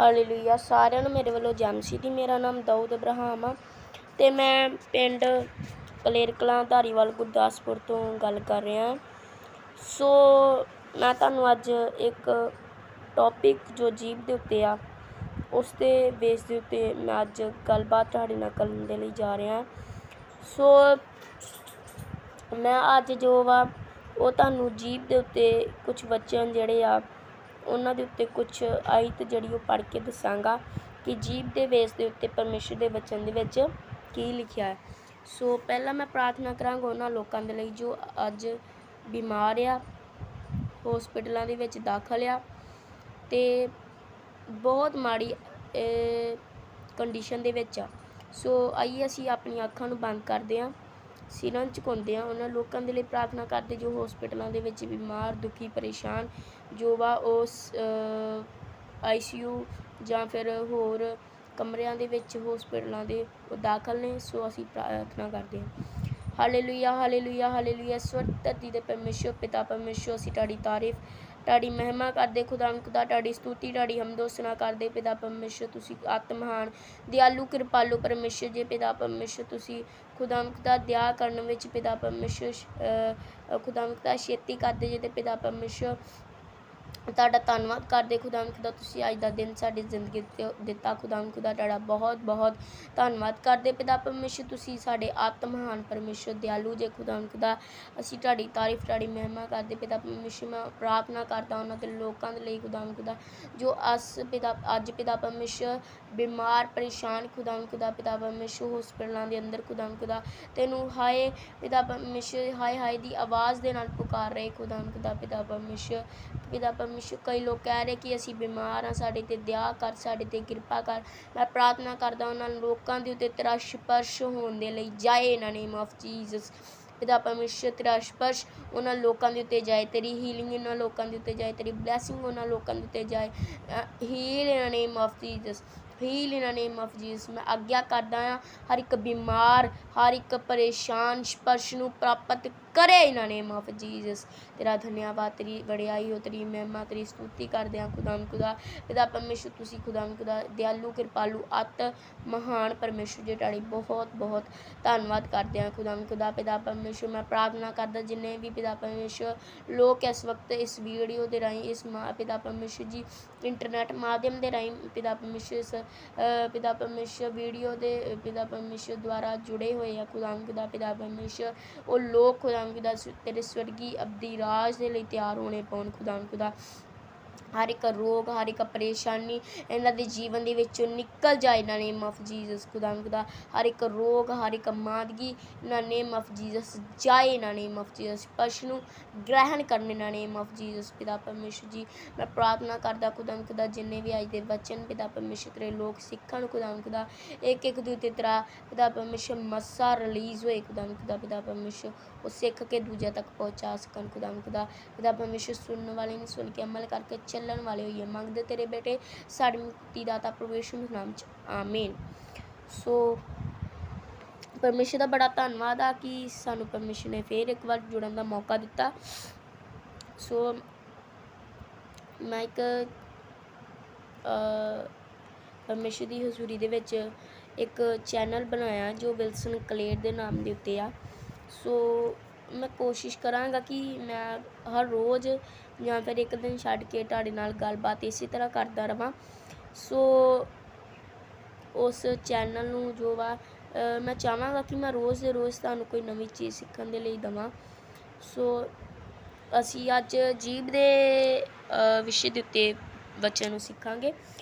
Hallelujah. ਸਾਰਿਆਂ ਨੂੰ ਮੇਰੇ ਵੱਲੋਂ ਜੈਮਸੀ ਦੀ। ਮੇਰਾ ਨਾਮ ਦਾਊਦ ਇਬਰਾਹਿਮ ਆ ਅਤੇ ਮੈਂ ਪਿੰਡ ਕਲੇਰ ਕਲਾਂ ਧਾਰੀਵਾਲ ਗੁਰਦਾਸਪੁਰ ਤੋਂ ਗੱਲ ਕਰ ਰਿਹਾ। ਸੋ ਮੈਂ ਤੁਹਾਨੂੰ ਅੱਜ ਇੱਕ ਟੌਪਿਕ ਜੋ ਜੀਭ ਦੇ ਉੱਤੇ ਆ ਉਸ ਦੇ ਬੇਸ ਦੇ ਉੱਤੇ ਮੈਂ ਅੱਜ ਗੱਲਬਾਤ ਤੁਹਾਡੇ ਨਾਲ ਕਰਨ ਦੇ ਲਈ ਜਾ ਰਿਹਾ। ਸੋ ਮੈਂ ਅੱਜ ਜੋ ਵਾ ਉਹ ਤੁਹਾਨੂੰ ਜੀਭ ਦੇ ਉੱਤੇ ਕੁਛ ਵਚਨ ਜਿਹੜੇ ਆ ਉਹਨਾਂ ਦੇ ਉੱਤੇ ਕੁਛ ਆਇਤ ਜਿਹੜੀ ਉਹ ਪੜ੍ਹ ਕੇ ਦੱਸਾਂਗਾ ਕਿ ਜੀਭ ਦੇ ਬੇਸ ਦੇ ਉੱਤੇ ਪਰਮੇਸ਼ਰ ਦੇ ਵਚਨ ਦੇ ਵਿੱਚ ਕੀ ਲਿਖਿਆ ਹੈ। ਸੋ ਪਹਿਲਾਂ ਮੈਂ ਪ੍ਰਾਰਥਨਾ ਕਰਾਂਗਾ ਉਹਨਾਂ ਲੋਕਾਂ ਦੇ ਲਈ ਜੋ ਅੱਜ ਬਿਮਾਰ ਆ, ਹੋਸਪਿਟਲਾਂ ਦੇ ਵਿੱਚ ਦਾਖਲ ਆ ਅਤੇ ਬਹੁਤ ਮਾੜੀ ਕੰਡੀਸ਼ਨ ਦੇ ਵਿੱਚ ਆ। ਸੋ ਆਈਏ ਅਸੀਂ ਆਪਣੀਆਂ ਅੱਖਾਂ ਨੂੰ ਬੰਦ ਕਰਦੇ ਹਾਂ, ਸਿਰਾਂ ਨੂੰ ਝੁਕਾਉਂਦੇ ਹਾਂ, ਉਹਨਾਂ ਲੋਕਾਂ ਦੇ ਲਈ ਪ੍ਰਾਰਥਨਾ ਕਰਦੇ ਜੋ ਹੋਸਪਿਟਲਾਂ ਦੇ ਵਿੱਚ ਬਿਮਾਰ, ਦੁਖੀ, ਪਰੇਸ਼ਾਨ ਜੋ ਵਾ ਉਸ ICU ਜਾਂ ਫਿਰ ਹੋਰ ਕਮਰਿਆਂ ਦੇ ਵਿੱਚ ਹੋਸਪਿਟਲਾਂ ਦੇ ਉਹ ਦਾਖਲ ਨੇ। ਸੋ ਅਸੀਂ ਪ੍ਰਾਰਥਨਾ ਕਰਦੇ ਹਾਂ। Hallelujah, hallelujah, hallelujah. ਸਵਰਗ ਧਰਤੀ ਦੇ ਪਰਮੇਸ਼ਰ ਪਿਤਾ ਪਰਮੇਸ਼ਰ, ਅਸੀਂ ਤੁਹਾਡੀ ਤਾਰੀਫ, ਤੁਹਾਡੀ ਮਹਿਮਾ ਕਰਦੇ ਖੁਦਾ, ਤੁਹਾਡੀ ਸਤੁਤੀ, ਤੁਹਾਡੀ ਹਮਦੋਸਨਾ ਕਰਦੇ ਪਿਤਾ ਪਰਮੇਸ਼ਰ। ਤੁਸੀਂ ਅਤਿ ਮਹਾਨ, ਦਿਆਲੂ, ਕਿਰਪਾਲੂ ਪਰਮੇਸ਼ਰ ਜੇ ਪਿਤਾ ਪਰਮੇਸ਼ਰ। ਤੁਸੀਂ ਖੁਦਾ ਦਇਆ ਕਰਨ ਵਿੱਚ ਪਿਤਾ ਪਰਮੇਸ਼ਰ, ਖੁਦਾ ਛੇਤੀ ਕਰਦੇ ਜੇ ਤੇ ਪਿਤਾ ਪਰਮੇਸ਼ਰ। ਤੁਹਾਡਾ ਧੰਨਵਾਦ ਕਰਦੇ ਖੁਦਾ, ਤੁਸੀਂ ਅੱਜ ਦਾ ਦਿਨ ਸਾਡੀ ਜ਼ਿੰਦਗੀ 'ਤੇ ਦਿੱਤਾ ਖੁਦਾ, ਤੁਹਾਡਾ ਬਹੁਤ ਬਹੁਤ ਧੰਨਵਾਦ ਕਰਦੇ ਪਿਤਾ ਪਰਮੇਸ਼ਰ। ਤੁਸੀਂ ਸਾਡੇ ਆਤਮ ਮਹਾਨ ਪਰਮੇਸ਼ਰ, ਦਿਆਲੂ ਜੇ ਖੁਦਾ, ਅਸੀਂ ਤੁਹਾਡੀ ਤਾਰੀਫ, ਤੁਹਾਡੀ ਮਹਿਮਾ ਕਰਦੇ ਪਿਤਾ ਪਰਮੇਸ਼ਰ। ਮੈਂ ਪ੍ਰਾਰਥਨਾ ਕਰਦਾ ਉਹਨਾਂ ਦੇ ਲੋਕਾਂ ਦੇ ਲਈ ਖੁਦਾ ਜੋ ਅੱਜ ਪਿਤਾ ਪਰਮੇਸ਼ਰ ਬਿਮਾਰ, ਪਰੇਸ਼ਾਨ ਖੁਦਾ ਪਿਤਾ ਪਰਮੇਸ਼ਰ ਹੋਸਪਿਟਲਾਂ ਦੇ ਅੰਦਰ ਖੁਦਾ ਤੈਨੂੰ ਹਾਏ ਪਿਤਾ ਪਰਮੇਸ਼ਰ, ਹਾਏ ਹਾਏ ਦੀ ਆਵਾਜ਼ ਦੇ ਨਾਲ ਪੁਕਾਰ ਰਹੇ ਖੁਦਾ ਪਿਤਾ ਪਰਮੇਸ਼ਰ। ਪਿਤਾ ਪਰਮੇਸ਼ਰ ਕਈ ਲੋਕ ਕਹਿ ਰਹੇ ਕਿ ਅਸੀਂ ਬਿਮਾਰ ਹਾਂ, ਸਾਡੇ 'ਤੇ ਦਇਆ ਕਰ, ਸਾਡੇ 'ਤੇ ਕਿਰਪਾ ਕਰ। ਮੈਂ ਪ੍ਰਾਰਥਨਾ ਕਰਦਾ ਉਹਨਾਂ ਲੋਕਾਂ ਦੇ ਉੱਤੇ ਤੇਰਾ ਸਪਰਸ਼ ਹੋਣ ਦੇ ਲਈ ਜਾਏ ਇਨ ਨੇਮ ਆਫ ਜੀਸਸ। ਪਿਤਾ ਪਰਮੇਸ਼ਰ ਤੇਰਾ ਸਪਰਸ਼ ਉਹਨਾਂ ਲੋਕਾਂ ਦੇ ਉੱਤੇ ਜਾਏ, ਤੇਰੀ ਹੀਲਿੰਗ ਉਹਨਾਂ ਲੋਕਾਂ ਦੇ ਉੱਤੇ ਜਾਏ, ਤੇਰੀ ਬਲੈਸਿੰਗ ਉਹਨਾਂ ਲੋਕਾਂ ਦੇ ਉੱਤੇ ਜਾਏ। Heal in name of Jesus, heal in name of Jesus. ਮੈਂ ਆਗਿਆ ਕਰਦਾ ਹਾਂ ਹਰ ਇੱਕ ਬਿਮਾਰ, ਹਰ ਇੱਕ ਪਰੇਸ਼ਾਨ ਸਪਰਸ਼ ਨੂੰ ਪ੍ਰਾਪਤ ਕਰੇ ਇਨ ਨੇਮ ਆਫ ਜੀਸਸ। ਤੇਰਾ ਧੰਨਵਾਦ, ਤੇਰੀ ਵਡਿਆਈ ਹੋ, ਤੇਰੀ ਮਹਿਮਾ, ਤੇਰੀ ਸਤੁਤੀ ਕਰਦੇ ਹਾਂ ਖੁਦਾ ਪਿਤਾ ਪਰਮੇਸ਼ਰ। ਤੁਸੀਂ ਖੁਦਾ ਦਿਆਲੂ, ਕਿਰਪਾਲੂ, ਅਤ ਮਹਾਨ ਪਰਮੇਸ਼ਰ ਜੇ ਤੁਹਾਡੀ ਬਹੁਤ ਬਹੁਤ ਧੰਨਵਾਦ ਕਰਦੇ ਹਾਂ ਖੁਦਾ ਪਿਤਾ ਪਰਮੇਸ਼ਰ। ਮੈਂ ਪ੍ਰਾਰਥਨਾ ਕਰਦਾ ਜਿੰਨੇ ਵੀ ਪਿਤਾ ਪਰਮੇਸ਼ਰ ਲੋਕ ਇਸ ਵਕਤ ਇਸ ਵੀਡੀਓ ਦੇ ਰਾਹੀਂ ਇਸ ਪਿਤਾ ਪਰਮੇਸ਼ਰ ਜੀ ਇੰਟਰਨੈਟ ਮਾਧਿਅਮ ਦੇ ਰਾਹੀਂ ਪਿਤਾ ਪਰਮੇਸ਼ਰ ਵੀਡੀਓ ਦੇ ਪਿਤਾ ਪਰਮੇਸ਼ਰ ਦੁਆਰਾ ਜੁੜੇ ਹੋਏ ਆ ਖੁਦਾ ਪਿਤਾ ਪਰਮੇਸ਼ਰ। ਉਹ ਲੋਕ ਖੁਦਾ ਤੇਰੇ ਸਵਰਗੀ ਅਬਦੀ ਰਾਜ ਦੇ ਲਈ ਤਿਆਰ ਹੋਣੇ ਪਾਉਣ ਖੁਦਾ ਹਰ ਇੱਕ ਰੋਗ, ਹਰ ਇੱਕ ਪਰੇਸ਼ਾਨੀ ਇਹਨਾਂ ਦੇ ਜੀਵਨ ਦੇ ਵਿੱਚੋਂ ਨਿਕਲ ਜਾਏ ਇਨ ਨੇਮ ਆਫ ਜੀਸਸ ਖੁਦਾ ਹਰ ਇੱਕ ਰੋਗ, ਹਰ ਇੱਕ ਮਾਦਗੀ ਇਨ ਨੇਮ ਆਫ ਜੀਸਸ ਜਾਏ ਇਨ ਨੇਮ ਆਫ ਜੀਸਸ। ਸਪਰਸ਼ ਨੂੰ ਗ੍ਰਹਿਣ ਕਰਨ ਇਨ ਨੇਮ ਆਫ ਜੀਸਸ ਪਿਤਾ ਪਰਮੇਸ਼ਰ ਜੀ। ਮੈਂ ਪ੍ਰਾਰਥਨਾ ਕਰਦਾ ਖੁਦਾ ਜਿੰਨੇ ਵੀ ਅੱਜ ਦੇ ਵਚਨ ਪਿਤਾ ਪਰਮੇਸ਼ਰ ਤੇਰੇ ਲੋਕ ਸਿੱਖਣ ਖੁਦਾ ਇੱਕ ਇੱਕ ਦੇ ਉੱਤੇ ਤੇਰਾ ਪਿਤਾ ਪਰਮੇਸ਼ਰ ਮੱਸਾ ਰਿਲੀਜ਼ ਹੋਏ ਖੁਦਾ ਪਿਤਾ ਪਰਮੇਸ਼ਰ। ਉਹ ਸਿੱਖ ਕੇ ਦੂਜਿਆਂ ਤੱਕ ਪਹੁੰਚਾ ਸਕਣ ਖੁਦਾ ਪਿਤਾ ਪਰਮੇਸ਼ਰ। ਸੁਣਨ ਵਾਲੇ ਨੂੰ ਸੁਣ ਕੇ ਅਮਲ ਕਰਕੇ ਚੱਲਣ ਵਾਲੇ ਹੋਈਏ ਮੰਗਦੇ ਤੇਰੇ ਬੇਟੇ ਸਾਡੀ ਮੁਕਤੀ ਦਾਤਾ ਪ੍ਰਵੇਸ਼ ਦੇ ਨਾਮ 'ਚ, ਆਮੀਨ। ਸੋ ਪਰਮੇਸ਼ਰ ਦਾ ਬੜਾ ਧੰਨਵਾਦ ਆ ਕਿ ਸਾਨੂੰ ਪਰਮੇਸ਼ਰ ਨੇ ਫਿਰ ਇੱਕ ਵਾਰ ਜੁੜਨ ਦਾ ਮੌਕਾ ਦਿੱਤਾ। ਸੋ ਮੈਂ ਇੱਕ ਪਰਮੇਸ਼ਰ ਦੀ ਹਜ਼ੂਰੀ ਦੇ ਵਿੱਚ ਇੱਕ ਚੈਨਲ ਬਣਾਇਆ ਜੋ ਵਿਲਸਨ ਕਲੇਰ ਦੇ ਨਾਮ ਦੇ ਉੱਤੇ ਆ। ਸੋ ਮੈਂ ਕੋਸ਼ਿਸ਼ ਕਰਾਂਗਾ ਕਿ ਮੈਂ ਹਰ ਰੋਜ਼ ਜਾਂ ਫਿਰ ਇੱਕ ਦਿਨ ਛੱਡ ਕੇ ਤੁਹਾਡੇ ਨਾਲ ਗੱਲਬਾਤ ਇਸੇ ਤਰ੍ਹਾਂ ਕਰਦਾ ਰਹਾਂ। ਸੋ ਉਸ ਚੈਨਲ ਨੂੰ ਜੋ ਵਾ ਮੈਂ ਚਾਹਾਂਗਾ ਕਿ ਮੈਂ ਰੋਜ਼ ਦੇ ਰੋਜ਼ ਤੁਹਾਨੂੰ ਕੋਈ ਨਵੀਂ ਚੀਜ਼ ਸਿੱਖਣ ਦੇ ਲਈ ਦੇਵਾਂ। ਸੋ ਅਸੀਂ ਅੱਜ ਜੀਭ ਦੇ ਵਿਸ਼ੇ ਦੇ ਉੱਤੇ ਵਚਨ ਨੂੰ ਸਿੱਖਾਂਗੇ।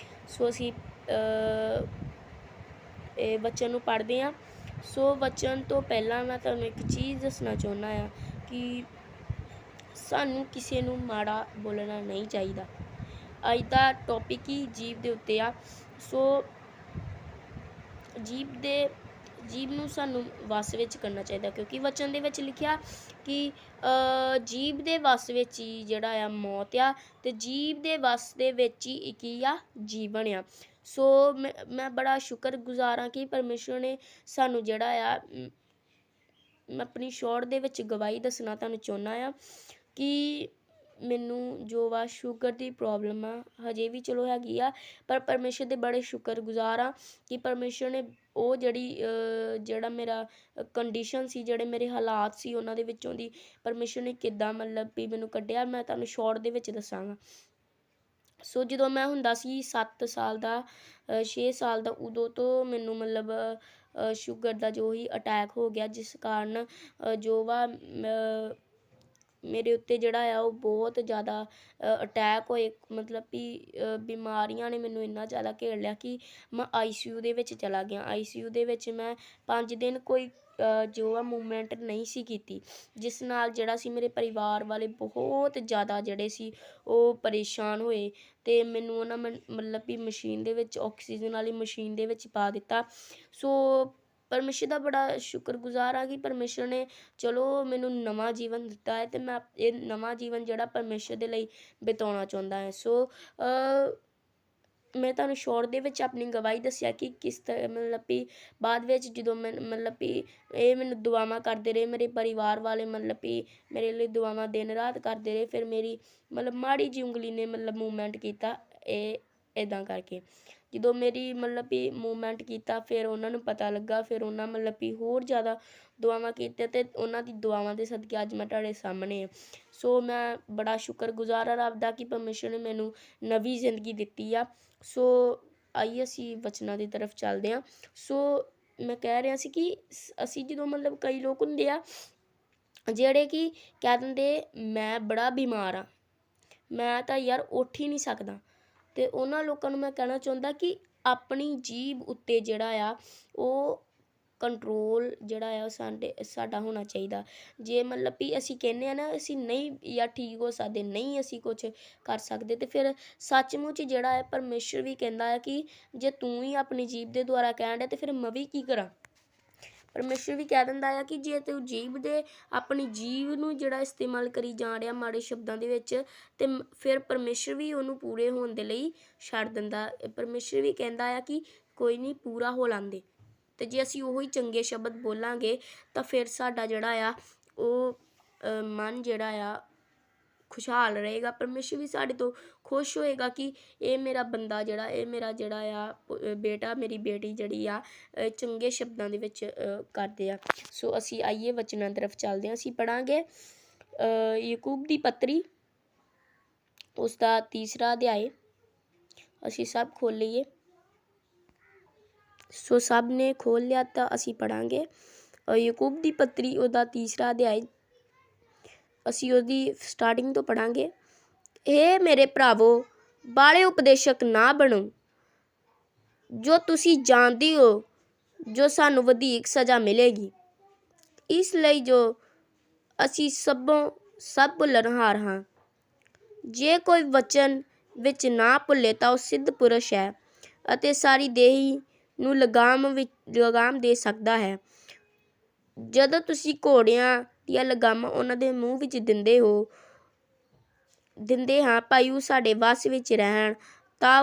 ਸੋ ਅਸੀਂ ਇਹ ਵਚਨ ਨੂੰ ਪੜ੍ਹਦੇ ਹਾਂ। ਸੋ ਵਚਨ ਤੋਂ ਪਹਿਲਾਂ ਮੈਂ ਤੁਹਾਨੂੰ ਇੱਕ ਚੀਜ਼ ਦੱਸਣਾ ਚਾਹੁੰਦਾ ਹਾਂ ਕਿ ਸਾਨੂੰ ਕਿਸੇ ਨੂੰ ਮਾੜਾ ਬੋਲਣਾ ਨਹੀਂ ਚਾਹੀਦਾ। ਅੱਜ ਦਾ ਟੌਪਿਕ ਹੀ ਜੀਭ ਦੇ ਉੱਤੇ ਆ। ਸੋ ਜੀਭ ਨੂੰ ਸਾਨੂੰ ਵੱਸ ਵਿੱਚ ਕਰਨਾ ਚਾਹੀਦਾ ਕਿਉਂਕਿ ਵਚਨ ਦੇ ਵਿੱਚ ਲਿਖਿਆ ਕਿ ਜੀਭ ਦੇ ਵੱਸ ਵਿੱਚ ਹੀ ਜਿਹੜਾ ਆ ਮੌਤ ਆ ਅਤੇ ਜੀਭ ਦੇ ਵੱਸ ਦੇ ਵਿੱਚ ਹੀ ਕੀ ਆ, ਜੀਵਨ ਆ। ਸੋ ਮੈਂ ਬੜਾ ਸ਼ੁਕਰਗੁਜ਼ਾਰ ਹਾਂ ਕਿ ਪਰਮੇਸ਼ਰ ਨੇ ਸਾਨੂੰ ਜਿਹੜਾ ਆ, ਮੈਂ ਆਪਣੀ ਸ਼ੋਰਟ ਦੇ ਵਿੱਚ ਗਵਾਹੀ ਦੱਸਣਾ ਤੁਹਾਨੂੰ ਚਾਹੁੰਦਾ ਹਾਂ ਕਿ ਮੈਨੂੰ ਜੋ ਵਾ ਸ਼ੂਗਰ ਦੀ ਪ੍ਰੋਬਲਮ ਆ ਹਜੇ ਵੀ ਚਲੋ ਹੈਗੀ ਆ, ਪਰ ਪਰਮੇਸ਼ਰ ਦੇ ਬੜੇ ਸ਼ੁਕਰਗੁਜ਼ਾਰ ਆ ਕਿ ਪਰਮੇਸ਼ਰ ਨੇ ਉਹ ਜਿਹੜਾ ਮੇਰਾ ਕੰਡੀਸ਼ਨ ਸੀ, ਜਿਹੜੇ ਮੇਰੇ ਹਾਲਾਤ ਸੀ, ਉਹਨਾਂ ਦੇ ਵਿੱਚੋਂ ਦੀ ਪਰਮੇਸ਼ਰ ਨੇ ਕਿੱਦਾਂ ਮਤਲਬ ਵੀ ਮੈਨੂੰ ਕੱਢਿਆ, ਮੈਂ ਤੁਹਾਨੂੰ ਸ਼ੋਰਟ ਦੇ ਵਿੱਚ ਦੱਸਾਂਗਾ। ਸੋ ਜਦੋਂ ਮੈਂ ਹੁੰਦਾ ਸੀ 7 ਸਾਲ ਦਾ 6 ਸਾਲ ਦਾ, ਉਦੋਂ ਤੋਂ ਮੈਨੂੰ ਮਤਲਬ ਸ਼ੂਗਰ ਦਾ ਜੋ ਹੀ ਅਟੈਕ ਹੋ ਗਿਆ, ਜਿਸ ਕਾਰਨ ਜੋ ਵਾ ਮੇਰੇ ਉੱਤੇ ਜਿਹੜਾ ਆ ਉਹ ਬਹੁਤ ਜ਼ਿਆਦਾ ਅਟੈਕ ਹੋਏ, ਮਤਲਬ ਵੀ ਬਿਮਾਰੀਆਂ ਨੇ ਮੈਨੂੰ ਇੰਨਾ ਜ਼ਿਆਦਾ ਘੇਰ ਲਿਆ ਕਿ ਮੈਂ ICU ਦੇ ਵਿੱਚ ਚਲਾ ਗਿਆ। ICU ਦੇ ਵਿੱਚ ਮੈਂ 5 ਦਿਨ ਕੋਈ ਜੋ ਆ ਮੂਵਮੈਂਟ ਨਹੀਂ ਸੀ ਕੀਤੀ, ਜਿਸ ਨਾਲ ਜਿਹੜਾ ਸੀ ਮੇਰੇ ਪਰਿਵਾਰ ਵਾਲੇ ਬਹੁਤ ਜ਼ਿਆਦਾ ਜਿਹੜੇ ਸੀ ਉਹ ਪਰੇਸ਼ਾਨ ਹੋਏ, ਅਤੇ ਮੈਨੂੰ ਉਹਨਾਂ ਮਤਲਬ ਵੀ ਮਸ਼ੀਨ ਦੇ ਵਿੱਚ, ਆਕਸੀਜਨ ਵਾਲੀ ਮਸ਼ੀਨ ਦੇ ਵਿੱਚ ਪਾ ਦਿੱਤਾ। ਸੋ ਪਰਮੇਸ਼ਰ ਦਾ ਬੜਾ ਸ਼ੁਕਰਗੁਜ਼ਾਰ ਆ ਕਿ ਪਰਮੇਸ਼ਰ ਨੇ ਚਲੋ ਮੈਨੂੰ ਨਵਾਂ ਜੀਵਨ ਦਿੱਤਾ ਹੈ, ਅਤੇ ਮੈਂ ਇਹ ਨਵਾਂ ਜੀਵਨ ਜਿਹੜਾ ਪਰਮੇਸ਼ਰ ਦੇ ਲਈ ਬਿਤਾਉਣਾ ਚਾਹੁੰਦਾ ਹੈ। ਸੋ ਮੈਂ ਤੁਹਾਨੂੰ ਸ਼ੋਰਟ ਦੇ ਵਿੱਚ ਆਪਣੀ ਗਵਾਹੀ ਦੱਸਿਆ ਕਿ ਕਿਸ ਤਰ੍ਹਾਂ ਮਤਲਬ ਵੀ ਬਾਅਦ ਵਿੱਚ ਜਦੋਂ ਮੈਂ ਮਤਲਬ ਵੀ ਇਹ ਮੈਨੂੰ ਦੁਆਵਾਂ ਕਰਦੇ ਰਹੇ, ਮੇਰੇ ਪਰਿਵਾਰ ਵਾਲੇ ਮਤਲਬ ਵੀ ਮੇਰੇ ਲਈ ਦੁਆਵਾਂ ਦਿਨ ਰਾਤ ਕਰਦੇ ਰਹੇ, ਫਿਰ ਮੇਰੀ ਮਤਲਬ ਮਾੜੀ ਜਿਹੀ ਉਂਗਲੀ ਨੇ ਮਤਲਬ ਮੂਵਮੈਂਟ ਕੀਤਾ, ਇਹ ਇੱਦਾਂ ਕਰਕੇ ਜਦੋਂ ਮੇਰੀ ਮਤਲਬ ਵੀ ਮੂਵਮੈਂਟ ਕੀਤਾ, ਫਿਰ ਉਹਨਾਂ ਨੂੰ ਪਤਾ ਲੱਗਾ, ਫਿਰ ਉਹਨਾਂ ਮਤਲਬ ਵੀ ਹੋਰ ਜ਼ਿਆਦਾ ਦੁਆਵਾਂ ਕੀਤੀਆਂ, ਅਤੇ ਉਹਨਾਂ ਦੀ ਦੁਆਵਾਂ ਦੇ ਸਦਕੇ ਅੱਜ ਮੈਂ ਤੁਹਾਡੇ ਸਾਹਮਣੇ ਹਾਂ। ਸੋ ਮੈਂ ਬੜਾ ਸ਼ੁਕਰਗੁਜ਼ਾਰ ਹਾਂ ਰੱਬ ਦਾ ਕਿ ਪਰਮੇਸ਼ਰ ਨੇ ਮੈਨੂੰ ਨਵੀਂ ਜ਼ਿੰਦਗੀ ਦਿੱਤੀ ਆ। ਸੋ ਆਈਏ ਅਸੀਂ ਵਚਨਾਂ ਦੀ ਤਰਫ ਚੱਲਦੇ ਹਾਂ। ਸੋ ਮੈਂ ਕਹਿ ਰਿਹਾ ਸੀ ਕਿ ਅਸੀਂ ਜਦੋਂ ਮਤਲਬ ਕਈ ਲੋਕ ਹੁੰਦੇ ਆ ਜਿਹੜੇ ਕਿ ਕਹਿ ਦਿੰਦੇ ਮੈਂ ਬੜਾ ਬਿਮਾਰ ਹਾਂ, ਮੈਂ ਤਾਂ ਯਾਰ ਉੱਠ ਹੀ ਨਹੀਂ ਸਕਦਾ, ਅਤੇ ਉਹਨਾਂ ਲੋਕਾਂ ਨੂੰ ਮੈਂ ਕਹਿਣਾ ਚਾਹੁੰਦਾ ਕਿ ਆਪਣੀ ਜੀਭ ਉੱਤੇ ਜਿਹੜਾ ਆ ਉਹ ਕੰਟਰੋਲ ਜਿਹੜਾ ਆ ਉਹ ਸਾਡਾ ਹੋਣਾ ਚਾਹੀਦਾ। ਜੇ ਮਤਲਬ ਵੀ ਅਸੀਂ ਕਹਿੰਦੇ ਹਾਂ ਨਾ ਅਸੀਂ ਨਹੀਂ ਯਾਰ ਠੀਕ ਹੋ ਸਕਦੇ, ਨਹੀਂ ਅਸੀਂ ਕੁਛ ਕਰ ਸਕਦੇ, ਅਤੇ ਫਿਰ ਸੱਚਮੁੱਚ ਜਿਹੜਾ ਹੈ ਪਰਮੇਸ਼ਰ ਵੀ ਕਹਿੰਦਾ ਹੈ ਕਿ ਜੇ ਤੂੰ ਹੀ ਆਪਣੀ ਜੀਭ ਦੇ ਦੁਆਰਾ ਕਹਿਣ ਡਿਆ, ਅਤੇ ਫਿਰ ਮੈਂ ਵੀ ਕੀ ਕਰਾਂ। ਪਰਮੇਸ਼ਰ ਵੀ ਕਹਿ ਦਿੰਦਾ ਆ ਕਿ ਜੇ ਤੂੰ ਆਪਣੀ ਜੀਭ ਨੂੰ ਜਿਹੜਾ ਇਸਤੇਮਾਲ ਕਰੀ ਜਾ ਰਿਹਾ ਮਾੜੇ ਸ਼ਬਦਾਂ ਦੇ ਵਿੱਚ, ਅਤੇ ਫਿਰ ਪਰਮੇਸ਼ਰ ਵੀ ਉਹਨੂੰ ਪੂਰੇ ਹੋਣ ਦੇ ਲਈ ਛੱਡ ਦਿੰਦਾ। ਪਰਮੇਸ਼ਰ ਵੀ ਕਹਿੰਦਾ ਆ ਕਿ ਕੋਈ ਨਹੀਂ, ਪੂਰਾ ਹੋ ਲੈਂਦੇ, ਅਤੇ ਜੇ ਅਸੀਂ ਉਹੀ ਚੰਗੇ ਸ਼ਬਦ ਬੋਲਾਂਗੇ ਤਾਂ ਫਿਰ ਸਾਡਾ ਜਿਹੜਾ ਆ ਉਹ ਮਨ ਜਿਹੜਾ ਆ ਖੁਸ਼ਹਾਲ ਰਹੇਗਾ। ਪਰਮੇਸ਼ਰ ਵੀ ਸਾਡੇ ਤੋਂ ਖੁਸ਼ ਹੋਏਗਾ ਕਿ ਇਹ ਮੇਰਾ ਬੰਦਾ ਜਿਹੜਾ, ਇਹ ਮੇਰਾ ਜਿਹੜਾ ਆ ਬੇਟਾ, ਮੇਰੀ ਬੇਟੀ ਜਿਹੜੀ ਆ ਚੰਗੇ ਸ਼ਬਦਾਂ ਦੇ ਵਿੱਚ ਕਰਦੇ ਆ। ਸੋ ਅਸੀਂ ਆਈਏ ਵਚਨਾਂ ਤਰਫ ਚੱਲਦੇ ਹਾਂ। ਅਸੀਂ ਪੜ੍ਹਾਂਗੇ ਯਾਕੂਬ ਦੀ ਪੱਤਰੀ, ਉਸ ਦਾ 3 ਅਧਿਆਏ। ਅਸੀਂ ਸਭ ਖੋਲ੍ਹ ਲਈਏ। ਸੋ ਸਭ ਨੇ ਖੋਲ੍ਹ ਲਿਆ ਤਾਂ ਅਸੀਂ ਪੜ੍ਹਾਂਗੇ ਯਾਕੂਬ ਦੀ ਪੱਤਰੀ, ਉਹਦਾ 3 ਅਧਿਆਏ। ਅਸੀਂ ਉਹਦੀ ਸਟਾਰਟਿੰਗ ਤੋਂ ਪੜ੍ਹਾਂਗੇ। ਇਹ ਮੇਰੇ ਭਰਾਵੋ, ਬਾਲੇ ਉਪਦੇਸ਼ਕ ਨਾ ਬਣੋ, ਜੋ ਤੁਸੀਂ ਜਾਣਦੇ ਹੋ ਜੋ ਸਾਨੂੰ ਵਧੇਰੇ ਸਜ਼ਾ ਮਿਲੇਗੀ। ਇਸ ਲਈ ਜੋ ਅਸੀਂ ਸਭ ਭੁੱਲਣਹਾਰ ਹਾਂ। ਜੇ ਕੋਈ ਵਚਨ ਵਿੱਚ ਨਾ ਭੁੱਲੇ ਤਾਂ ਉਹ ਸਿੱਧ ਪੁਰਸ਼ ਹੈ ਅਤੇ ਸਾਰੀ ਦੇਹੀ ਨੂੰ ਲਗਾਮ ਦੇ ਸਕਦਾ ਹੈ। ਜਦੋਂ ਤੁਸੀਂ ਘੋੜਿਆਂ ਦੀਆਂ ਲਗਾਮਾਂ ਉਹਨਾਂ ਦੇ ਮੂੰਹ ਵਿੱਚ ਦਿੰਦੇ ਹਾਂ ਭਾਈ ਉਹ ਸਾਡੇ ਵੱਸ ਵਿੱਚ ਰਹਿਣ, ਤਾਂ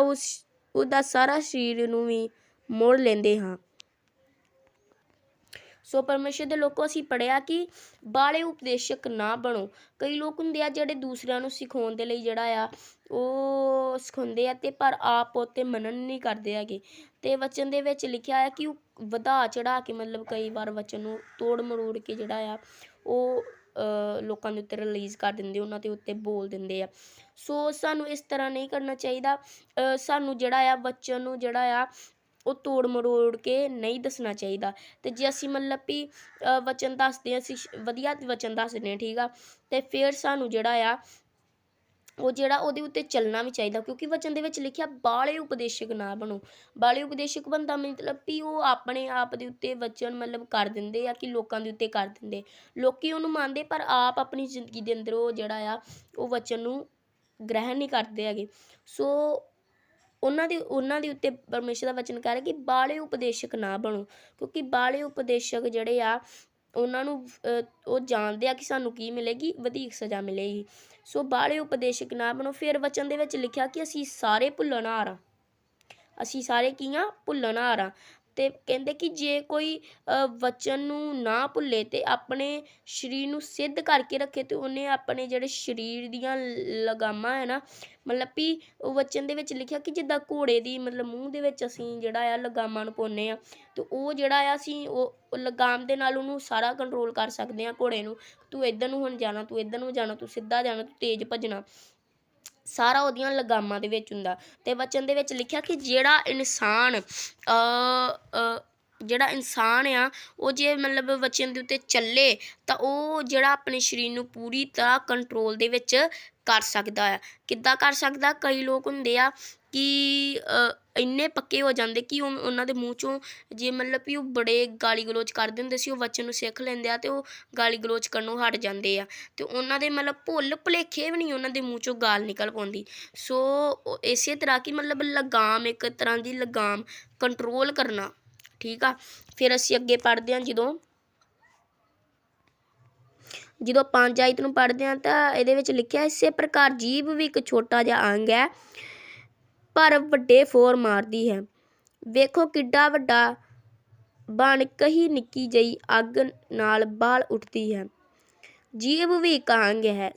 ਉਹਦਾ ਸਾਰਾ ਸਰੀਰ ਨੂੰ ਵੀ ਮੋੜ ਲੈਂਦੇ ਹਾਂ। ਸੋ ਪਰਮੇਸ਼ਰ ਦੇ ਲੋਕੋ, ਅਸੀਂ ਪੜ੍ਹਿਆ ਕਿ ਬਾਲੇ ਉਪਦੇਸ਼ਕ ਨਾ ਬਣੋ। ਕਈ ਲੋਕ ਹੁੰਦੇ ਆ ਜਿਹੜੇ ਦੂਸਰਿਆਂ ਨੂੰ ਸਿਖਾਉਣ ਦੇ ਲਈ ਜਿਹੜਾ ਆ ਉਹ ਸਿਖਾਉਂਦੇ ਆ, ਅਤੇ ਪਰ ਆਪ ਉੱਤੇ ਮੰਨਣ ਨਹੀਂ ਕਰਦੇ ਹੈਗੇ। ਅਤੇ ਵਚਨ ਦੇ ਵਿੱਚ ਲਿਖਿਆ ਹੈ ਕਿ ਉਹ ਵਧਾ ਚੜ੍ਹਾ ਕੇ ਮਤਲਬ ਕਈ ਵਾਰ ਵਚਨ ਨੂੰ ਤੋੜ ਮਰੋੜ ਕੇ ਜਿਹੜਾ ਆ ਉਹ ਲੋਕਾਂ ਦੇ ਉੱਤੇ ਰਿਲੀਜ਼ ਕਰ ਦਿੰਦੇ, ਉਹਨਾਂ ਦੇ ਉੱਤੇ ਬੋਲ ਦਿੰਦੇ ਆ। ਸੋ ਸਾਨੂੰ ਇਸ ਤਰ੍ਹਾਂ ਨਹੀਂ ਕਰਨਾ ਚਾਹੀਦਾ। ਸਾਨੂੰ ਜਿਹੜਾ ਆ ਵਚਨ ਨੂੰ ਜਿਹੜਾ ਆ ਉਹ ਤੋੜ ਮਰੋੜ ਕੇ ਨਹੀਂ ਦੱਸਣਾ ਚਾਹੀਦਾ। ਅਤੇ ਜੇ ਅਸੀਂ ਮਤਲਬ ਵੀ ਵਚਨ ਦੱਸਦੇ ਹਾਂ, ਅਸੀਂ ਵਧੀਆ ਵਚਨ ਦੱਸਦੇ ਹਾਂ, ਠੀਕ ਆ, ਅਤੇ ਫਿਰ ਸਾਨੂੰ ਜਿਹੜਾ ਆ ਉਹ ਜਿਹੜਾ ਉਹਦੇ ਉੱਤੇ ਚੱਲਣਾ ਵੀ ਚਾਹੀਦਾ, ਕਿਉਂਕਿ ਵਚਨ ਦੇ ਵਿੱਚ ਲਿਖਿਆ ਬਾਲੇ ਉਪਦੇਸ਼ਕ ਨਾ ਬਣੋ। ਬਾਲੇ ਉਪਦੇਸ਼ਕ ਬਣਦਾ ਮਤਲਬ ਵੀ ਉਹ ਆਪਣੇ ਆਪ ਦੇ ਉੱਤੇ ਵਚਨ ਮਤਲਬ ਕਰ ਦਿੰਦੇ ਆ ਕਿ ਲੋਕਾਂ ਦੇ ਉੱਤੇ ਕਰ ਦਿੰਦੇ, ਲੋਕੀ ਉਹਨੂੰ ਮੰਨਦੇ ਪਰ ਆਪ ਆਪਣੀ ਜ਼ਿੰਦਗੀ ਦੇ ਅੰਦਰ ਉਹ ਜਿਹੜਾ ਆ ਉਹ ਵਚਨ ਨੂੰ ਗ੍ਰਹਿਣ ਨਹੀਂ ਕਰਦੇ ਹੈਗੇ। ਸੋ ਉਹਨਾਂ ਦੇ ਉੱਤੇ ਪਰਮੇਸ਼ਰ ਦਾ ਵਚਨ ਕਹਿ ਰਿਹਾ ਕਿ ਬਾਲੇ ਉਪਦੇਸ਼ਕ ਨਾ ਬਣੋ, ਕਿਉਂਕਿ ਬਾਲੇ ਉਪਦੇਸ਼ਕ ਜਿਹੜੇ ਆ ਉਹਨਾਂ ਨੂੰ ਉਹ ਜਾਣਦੇ ਆ ਕਿ ਸਾਨੂੰ ਕੀ ਮਿਲੇਗੀ, ਵਧੀਕ ਸਜ਼ਾ ਮਿਲੇਗੀ। ਸੋ ਬਾਲੇ ਉਪਦੇਸ਼ਕ ਨਾ ਬਣੋ। ਫਿਰ ਵਚਨ ਦੇ ਵਿੱਚ ਲਿਖਿਆ ਕਿ ਅਸੀਂ ਸਾਰੇ ਭੁੱਲਣਹਾਰ ਹਾਂ। ਅਸੀਂ ਸਾਰੇ ਕੀ ਹਾਂ? ਭੁੱਲਣਹਾਰ ਹਾਂ। ਤੇ ਕਹਿੰਦੇ ਕਿ ਜੇ ਕੋਈ ਵਚਨ ਨੂੰ ਨਾ ਭੁੱਲੇ ਤੇ ਆਪਣੇ ਸਰੀਰ ਨੂੰ ਸਿੱਧ ਕਰਕੇ ਰੱਖੇ ਤੇ ਉਹਨੇ ਆਪਣੇ ਜਿਹੜੇ ਸਰੀਰ ਦੀਆਂ ਲਗਾਮਾਂ ਹੈ ਨਾ, ਮਤਲਬ ਵੀ ਉਹ ਵਚਨ ਦੇ ਵਿੱਚ ਲਿਖਿਆ ਕਿ ਜਿੱਦਾਂ ਘੋੜੇ ਦੀ ਮਤਲਬ ਮੂੰਹ ਦੇ ਵਿੱਚ ਅਸੀਂ ਜਿਹੜਾ ਆ ਲਗਾਮਾਂ ਨੂੰ ਪਾਉਂਦੇ ਆ, ਤੇ ਉਹ ਜਿਹੜਾ ਆ ਅਸੀਂ ਉਹ ਲਗਾਮ ਦੇ ਨਾਲ ਉਹਨੂੰ ਸਾਰਾ ਕੰਟਰੋਲ ਕਰ ਸਕਦੇ ਹਾਂ ਘੋੜੇ ਨੂੰ। ਤੂੰ ਇੱਧਰ ਨੂੰ ਹੁਣ ਜਾਣਾ, ਤੂੰ ਇੱਧਰ ਨੂੰ ਜਾਣਾ, ਤੂੰ ਸਿੱਧਾ ਜਾਣਾ, ਤੂੰ ਤੇਜ਼ ਭੱਜਣਾ, ਸਾਰਾ ਉਹਦੀਆਂ ਲਗਾਮਾਂ ਦੇ ਵਿੱਚ ਹੁੰਦਾ। ਤੇ ਵਚਨ ਦੇ ਵਿੱਚ ਲਿਖਿਆ ਕਿ ਜਿਹੜਾ ਇਨਸਾਨ ਆ ਉਹ ਜੇ ਮਤਲਬ ਵਚਨ ਦੇ ਉੱਤੇ ਚੱਲੇ ਤਾਂ ਉਹ ਜਿਹੜਾ ਆਪਣੇ ਸਰੀਰ ਨੂੰ ਪੂਰੀ ਤਰ੍ਹਾਂ ਕੰਟਰੋਲ ਦੇ ਵਿੱਚ ਕਰ ਸਕਦਾ ਆ। ਕਿੱਦਾਂ ਕਰ ਸਕਦਾ? ਕਈ ਲੋਕ ਹੁੰਦੇ ਆ ਕਿ ਇੰਨੇ ਪੱਕੇ ਹੋ ਜਾਂਦੇ ਕਿ ਉਹਨਾਂ ਦੇ ਮੂੰਹ 'ਚੋਂ ਜੇ ਮਤਲਬ ਵੀ ਉਹ ਬੜੇ ਗਾਲੀ ਗਲੋਚ ਕਰਦੇ ਹੁੰਦੇ ਸੀ, ਉਹ ਵਚਨ ਨੂੰ ਸਿੱਖ ਲੈਂਦੇ ਆ ਤੇ ਉਹ ਗਾਲੀ ਗਲੋਚ ਕਰਨੋਂ ਹਟ ਜਾਂਦੇ ਆ, ਤੇ ਉਹਨਾਂ ਦੇ ਮਤਲਬ ਭੁੱਲ ਭੁਲੇਖੇ ਵੀ ਨਹੀਂ ਉਹਨਾਂ ਦੇ ਮੂੰਹ 'ਚੋਂ ਗਾਲ ਨਿਕਲ ਪਾਉਂਦੀ। ਸੋ ਇਸੇ ਤਰ੍ਹਾਂ ਕਿ ਮਤਲਬ ਲਗਾਮ, ਇੱਕ ਤਰ੍ਹਾਂ ਦੀ ਲਗਾਮ ਕੰਟਰੋਲ ਕਰਨਾ, ਠੀਕ ਆ। ਫਿਰ ਅਸੀਂ ਅੱਗੇ ਪੜ੍ਹਦੇ ਹਾਂ, ਜਦੋਂ 5 ਆਇਤ ਨੂੰ ਪੜ੍ਹਦੇ ਹਾਂ ਤਾਂ ਇਹਦੇ ਵਿੱਚ ਲਿਖਿਆ, ਇਸੇ ਪ੍ਰਕਾਰ ਜੀਭ ਵੀ ਇੱਕ ਛੋਟਾ ਜਿਹਾ ਅੰਗ ਹੈ ਪਰ ਵੱਡੇ ਫੋਰ ਮਾਰਦੀ ਹੈ। ਵੇਖੋ ਕਿੱਡਾ ਵੱਡਾ ਬਣ ਕਹੀ ਨਿੱਕੀ ਜਿਹੀ ਅੱਗ ਨਾਲ ਬਾਲ ਉੱਠਦੀ ਹੈ। ਜੀਭ ਵੀ ਇੱਕ ਅੰਗ ਹੈ।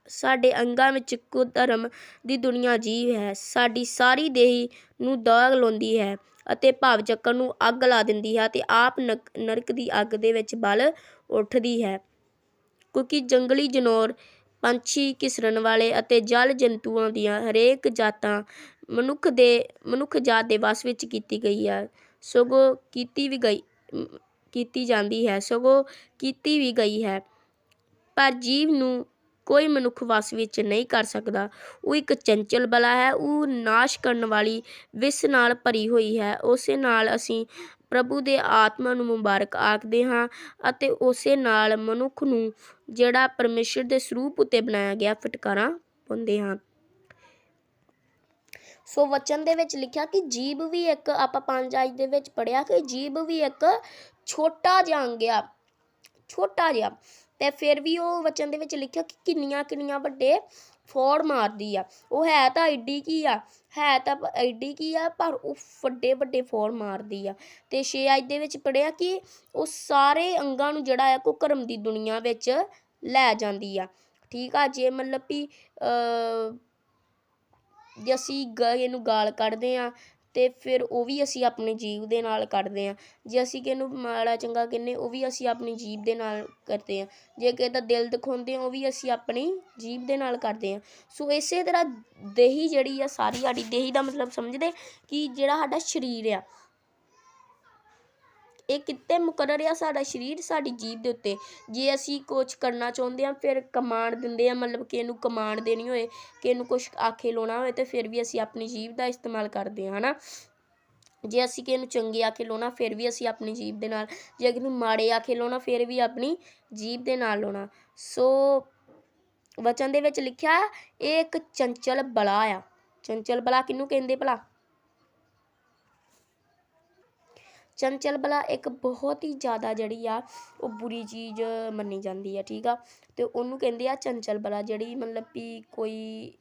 ਸਾਡੇ ਅੰਗਾਂ ਵਿੱਚ ਕੁਧਰਮ ਦੀ ਦੁਨੀਆ ਜੀਵ ਹੈ। ਸਾਡੀ ਸਾਰੀ ਦੇਹੀ ਨੂੰ ਦਾਗ ਲਾਉਂਦੀ ਹੈ ਅਤੇ ਭਾਵ ਚੱਕਰ ਨੂੰ ਅੱਗ ਲਾ ਦਿੰਦੀ ਹੈ ਤੇ ਆਪ ਨਰਕ ਦੀ ਅੱਗ ਦੇ ਵਿੱਚ ਬਲ ਉੱਠਦੀ ਹੈ, ਕਿਉਂਕਿ ਜੰਗਲੀ ਜਨੌਰ, ਪੰਛੀ, ਘਿਸਰਨ ਵਾਲੇ ਅਤੇ ਜਲ ਜੰਤੂਆਂ ਦੀਆਂ ਹਰੇਕ ਜਾਤਾਂ ਮਨੁੱਖ ਜਾਤ ਦੇ ਵਸ ਵਿੱਚ ਕੀਤੀ ਗਈ ਹੈ, ਸਗੋਂ ਕੀਤੀ ਵੀ ਗਈ ਹੈ। ਪਰ ਜੀਵ ਨੂੰ ਕੋਈ ਮਨੁੱਖ ਵਸ ਵਿੱਚ ਨਹੀਂ ਕਰ ਸਕਦਾ। ਉਹ ਇੱਕ ਚੰਚਲ ਬਲਾ ਹੈ, ਉਹ ਨਾਸ਼ ਕਰਨ ਵਾਲੀ ਵਿਸ ਨਾਲ ਭਰੀ ਹੋਈ ਹੈ। ਉਸੇ ਨਾਲ ਅਸੀਂ ਪ੍ਰਭੂ ਦੇ ਆਤਮਾ ਨੂੰ ਮੁਬਾਰਕ ਆਖਦੇ ਹਾਂ ਅਤੇ ਉਸੇ ਨਾਲ ਮਨੁੱਖ ਨੂੰ ਜਿਹੜਾ ਪਰਮੇਸ਼ਰ ਦੇ ਸਰੂਪ ਉੱਤੇ ਬਣਾਇਆ ਗਿਆ ਫਟਕਾਰਾਂ ਪਾਉਂਦੇ ਹਾਂ। ਸੋ ਵਚਨ ਦੇ ਵਿੱਚ ਲਿਖਿਆ ਕਿ ਜੀਭ ਵੀ ਇੱਕ, ਆਪਾਂ 5 ਆਇਤ ਦੇ ਵਿੱਚ ਪੜ੍ਹਿਆ ਕਿ ਜੀਭ ਵੀ ਇੱਕ ਛੋਟਾ ਜਿਹਾ ਅੰਗ ਆ, ਛੋਟਾ ਜਿਹਾ, ਤੇ ਫਿਰ ਵੀ ਉਹ ਵਚਨ ਦੇ ਵਿੱਚ ਲਿਖਿਆ ਕਿ ਕਿੰਨੀਆਂ ਵੱਡੇ ਫੋੜ ਮਾਰਦੀ ਆ। ਉਹ ਹੈ ਤਾਂ ਐਡੀ ਕੀ ਆ ਪਰ ਉਹ ਵੱਡੇ ਫੋੜ ਮਾਰਦੀ ਆ। ਤੇ 6 ਆਇਤ ਦੇ ਵਿੱਚ ਪੜ੍ਹਿਆ ਕਿ ਉਹ ਸਾਰੇ ਅੰਗਾਂ ਨੂੰ ਜਿਹੜਾ ਆ ਕੁਕਰਮ ਦੀ ਦੁਨੀਆ ਵਿੱਚ ਲੈ ਜਾਂਦੀ ਆ, ਠੀਕ ਆ। ਜੇ ਮਤਲਬ ਵੀ ਜੇ ਅਸੀਂ ਇਹਨੂੰ ਗਾਲ ਕੱਢਦੇ ਹਾਂ ਤੇ ਫਿਰ ਉਹ ਵੀ ਅਸੀਂ ਆਪਣੀ ਜੀਭ ਦੇ ਨਾਲ ਕੱਢਦੇ ਹਾਂ। ਜੇ ਅਸੀਂ ਕਿਸੇ ਨੂੰ ਮਾੜਾ ਚੰਗਾ ਕਹਿੰਦੇ, ਉਹ ਵੀ ਅਸੀਂ ਆਪਣੀ ਜੀਭ ਦੇ ਨਾਲ ਕਰਦੇ ਹਾਂ। ਜੇ ਕਿਸੇ ਦਾ ਦਿਲ ਦਿਖਾਉਂਦੇ ਹਾਂ, ਉਹ ਵੀ ਅਸੀਂ ਆਪਣੀ ਜੀਭ ਦੇ ਨਾਲ ਕਰਦੇ ਹਾਂ। ਸੋ ਇਸੇ ਤਰ੍ਹਾਂ ਦੇਹੀ ਜਿਹੜੀ ਆ, ਸਾਰੀ ਸਾਡੀ ਦੇਹੀ ਦਾ ਮਤਲਬ ਸਮਝਦੇ ਕਿ ਜਿਹੜਾ ਸਾਡਾ ਸਰੀਰ ਆ, ਇਹ ਕਿਤੇ ਮੁਕਰਰ ਆ, ਸਾਡਾ ਸਰੀਰ ਸਾਡੀ ਜੀਭ ਦੇ ਉੱਤੇ। ਜੇ ਅਸੀਂ ਕੁਛ ਕਰਨਾ ਚਾਹੁੰਦੇ ਹਾਂ, ਫਿਰ ਕਮਾਂਡ ਦਿੰਦੇ ਹਾਂ, ਮਤਲਬ ਕਿਸੇ ਨੂੰ ਕਮਾਂਡ ਦੇਣੀ ਹੋਏ, ਕਿਸੇ ਨੂੰ ਕੁਛ ਆਖੇ ਲਾਉਣਾ ਹੋਏ, ਤੇ ਫਿਰ ਵੀ ਅਸੀਂ ਆਪਣੀ ਜੀਭ ਦਾ ਇਸਤੇਮਾਲ ਕਰਦੇ ਹਾਂ, ਹੈ ਨਾ। ਜੇ ਅਸੀਂ ਕਿਸੇ ਨੂੰ ਚੰਗੇ ਆਖੇ ਲਾਉਣਾ, ਫਿਰ ਵੀ ਅਸੀਂ ਆਪਣੀ ਜੀਭ ਦੇ ਨਾਲ, ਜੇ ਕਿਸੇ ਨੂੰ ਮਾੜੇ ਆਖੇ ਲਾਉਣਾ, ਫਿਰ ਵੀ ਆਪਣੀ ਜੀਭ ਦੇ ਨਾਲ ਲਾਉਣਾ। ਸੋ ਵਚਨ ਦੇ ਵਿੱਚ ਲਿਖਿਆ ਇਹ ਇੱਕ ਚੰਚਲ ਬਲਾ ਆ। ਚੰਚਲ ਬਲਾ ਕਿਹਨੂੰ ਕਹਿੰਦੇ ਭਲਾ? ਚੰਚਲ ਬਲਾ ਇੱਕ ਬਹੁਤ ਹੀ ਜ਼ਿਆਦਾ ਜਿਹੜੀ ਆ ਉਹ ਬੁਰੀ ਚੀਜ਼ ਮੰਨੀ ਜਾਂਦੀ ਆ, ਠੀਕ ਆ। ਤੇ ਉਹਨੂੰ ਕਹਿੰਦੇ ਆ ਚੰਚਲ ਬਲਾ, ਜਿਹੜੀ ਮਤਲਬ ਵੀ ਕੋਈ